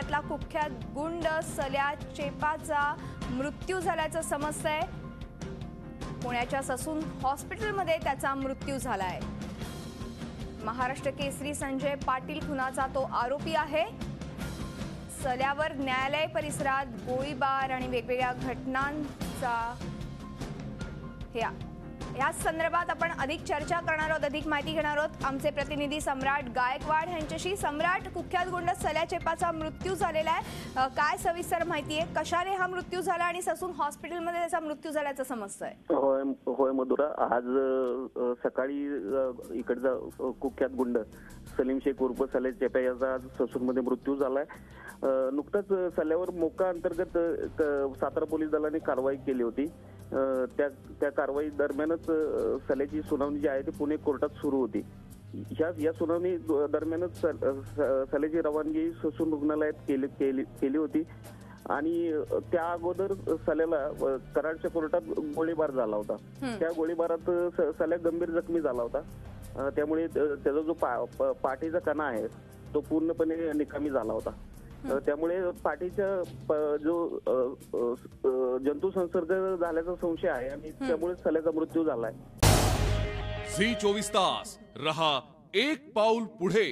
पुण्यातला कुख्यात गुंड सल्या चेपाचा मृत्यू झाल्याचं समजतंय। पुण्याच्या ससून हॉस्पिटलमध्ये त्याचा मृत्यू झालाय। महाराष्ट्र केसरी संजय पाटील खुनाचा तो आरोपी आहे। सल्यावर न्यायालय परिसरात गोळीबार आणि वेगवेगळ्या घटनांचा या संदर्भात आपण अधिक चर्चा करणार आहोत, अधिक माहिती घेणार आहोत। आमचे प्रतिनिधी सम्राट गायकवाड यांच्याशी। सम्राट, कुख्यात गुंड सल्या चेपाचा मृत्यू झालेला आहे, काय सविस्तर माहिती आहे? कशाने हा मृत्यू झाला आणि ससून हॉस्पिटलमध्ये त्याचा मृत्यू झाल्याचं समजतंय? होय मधुरा, आज सकाळी इकडचा कुख्यात गुंड सलीम शेख उर्फ सल्या चेपा याचा आज ससूनमध्ये मृत्यू झालाय। नुकताच सल्यावर मोका अंतर्गत सातारा पोलीस दलाने कारवाई केली होती। त्या कारवाई दरम्यानच सल्याची सुनावणी जी आहे ती पुणे कोर्टात सुरू होती। या सुनावणी दरम्यानच सल्याची रवानगी ससून रुग्णालयात केली होती आणि त्या अगोदर सल्याला कराडच्या कोर्टात गोळीबार झाला होता। त्या गोळीबारात सल्या गंभीर जखमी झाला होता, त्यामुळे त्याचा जो पाठीचा कणा आहे तो पूर्णपणे निकामी झाला होता। त्यामुळे पाठीच्या जो जंतू संसर्ग झाल्याचा संशय आहे आणि त्यामुळे सल्याचा मृत्यू झालाय। झी 24 तास रहा एक पाऊल पुढे।